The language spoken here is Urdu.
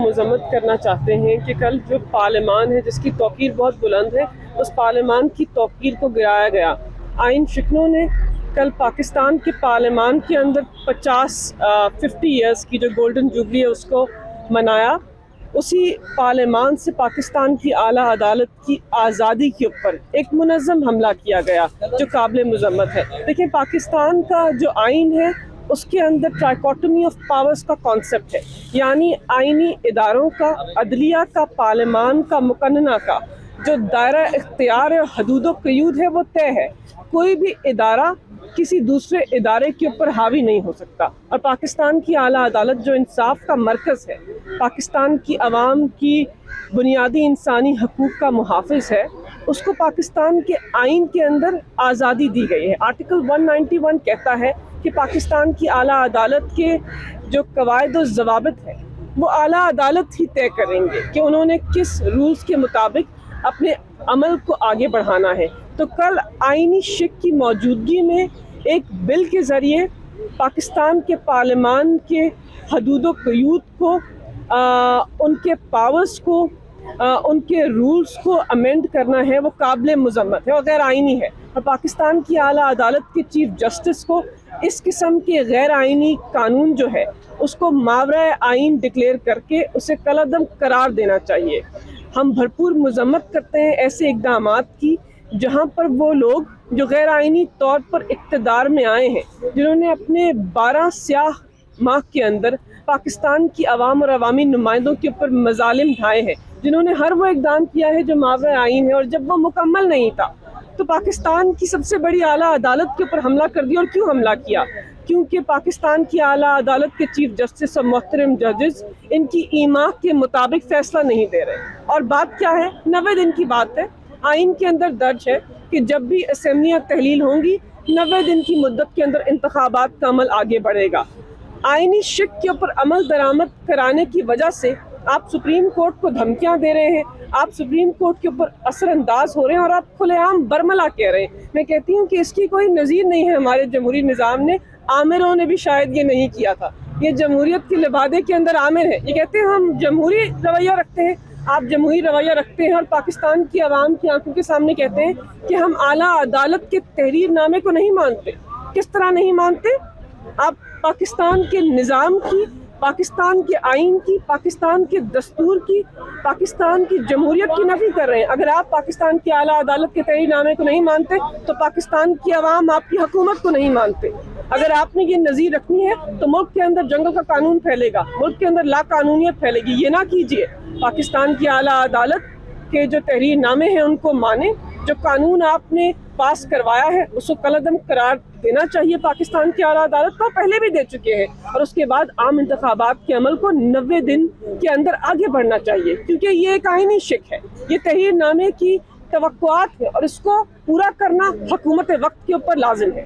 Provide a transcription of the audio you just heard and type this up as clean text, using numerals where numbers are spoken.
مذمت کرنا چاہتے ہیں کہ کل جو پارلیمان ہے جس کی توقیر بہت بلند ہے، اس پارلیمان کی توقیر کو گرایا گیا۔ آئین شکنوں نے کل پاکستان کے پارلیمان کے اندر 50 ایئرس کی جو گولڈن جوبلی ہے اس کو منایا۔ اسی پارلیمان سے پاکستان کی اعلیٰ عدالت کی آزادی کے اوپر ایک منظم حملہ کیا گیا جو قابل مذمت ہے۔ دیکھیں، پاکستان کا جو آئین ہے اس کے اندر ٹرائیکوٹمی آف پاورز کا کانسیپٹ ہے، یعنی آئینی اداروں کا، عدلیہ کا، پارلیمان کا، مقننہ کا جو دائرہ اختیار اور حدود و قیود ہے وہ طے ہے۔ کوئی بھی ادارہ کسی دوسرے ادارے کے اوپر حاوی نہیں ہو سکتا، اور پاکستان کی اعلیٰ عدالت جو انصاف کا مرکز ہے، پاکستان کی عوام کی بنیادی انسانی حقوق کا محافظ ہے، اس کو پاکستان کے آئین کے اندر آزادی دی گئی ہے۔ آرٹیکل 191 کہتا ہے کہ پاکستان کی اعلیٰ عدالت کے جو قواعد و ضوابط ہیں وہ اعلیٰ عدالت ہی طے کریں گے کہ انہوں نے کس رولز کے مطابق اپنے عمل کو آگے بڑھانا ہے۔ تو کل آئینی شک کی موجودگی میں ایک بل کے ذریعے پاکستان کے پارلیمان کے حدود و قیود کو، ان کے پاورز کو، ان کے رولز کو امینڈ کرنا ہے، وہ قابل مذمت ہے اور غیر آئینی ہے۔ اور پاکستان کی اعلیٰ عدالت کے چیف جسٹس کو اس قسم کے غیر آئینی قانون جو ہے اس کو ماورائے آئین ڈکلیئر کر کے اسے کالعدم قرار دینا چاہیے۔ ہم بھرپور مذمت کرتے ہیں ایسے اقدامات کی جہاں پر وہ لوگ جو غیر آئینی طور پر اقتدار میں آئے ہیں، جنہوں نے اپنے 12 سیاہ ماہ کے اندر پاکستان کی عوام اور عوامی نمائندوں کے اوپر مظالم ڈھائے ہیں، جنہوں نے ہر وہ اقدام کیا ہے جو ماورائے آئین ہے، اور جب وہ مکمل نہیں تھا تو پاکستان کی سب سے بڑی اعلیٰ عدالت کے اوپر حملہ کر دیا۔ اور کیوں حملہ کیا؟ کیونکہ پاکستان کی اعلیٰ عدالت کے چیف جسٹس اور محترم ججز ان کی ایما کے مطابق فیصلہ نہیں دے رہے۔ اور بات کیا ہے؟ 90 دن کی بات ہے۔ آئین کے اندر درج ہے کہ جب بھی اسمبلیاں تحلیل ہوں گی 90 دن کی مدت کے اندر انتخابات کا عمل آگے بڑھے گا۔ آئینی شک کے اوپر عمل درآمد کرانے کی وجہ سے آپ سپریم کورٹ کو دھمکیاں دے رہے ہیں، آپ سپریم کورٹ کے اوپر اثر انداز ہو رہے ہیں، اور آپ کھلے عام برملا کہہ رہے ہیں۔ میں کہتی ہوں کہ اس کی کوئی نظیر نہیں ہے ہمارے جمہوری نظام نے۔ عامروں نے بھی شاید یہ نہیں کیا تھا، یہ جمہوریت کے لبادے کے اندر عامر ہے۔ یہ کہتے ہیں ہم جمہوری رویہ رکھتے ہیں، آپ جمہوری رویہ رکھتے ہیں اور پاکستان کی عوام کی آنکھوں کے سامنے کہتے ہیں کہ ہم اعلیٰ عدالت کے تحریر نامے کو نہیں مانتے۔ کس طرح نہیں مانتے؟ آپ پاکستان کے نظام کی، پاکستان کے آئین کی، پاکستان کے دستور کی، پاکستان کی جمہوریت کی نفی کر رہے ہیں۔ اگر آپ پاکستان کی اعلیٰ عدالت کے تحریر نامے کو نہیں مانتے تو پاکستان کی عوام آپ کی حکومت کو نہیں مانتے۔ اگر آپ نے یہ نظیر رکھنی ہے تو ملک کے اندر جنگل کا قانون پھیلے گا، ملک کے اندر لا قانونیت پھیلے گی۔ یہ نہ کیجیے، پاکستان کی اعلیٰ عدالت کے جو تحریر نامے ہیں ان کو مانیں، جو قانون آپ نے پاس کروایا ہے اس کو کالعدم قرار دینا چاہیے۔ پاکستان کی اعلیٰ عدالت کو پہلے بھی دے چکے ہیں، اور اس کے بعد عام انتخابات کے عمل کو 90 دن کے اندر آگے بڑھنا چاہیے، کیونکہ یہ ایک آئینی شک ہے، یہ تحریر نامے کی توقعات ہے اور اس کو پورا کرنا حکومت وقت کے اوپر لازم ہے۔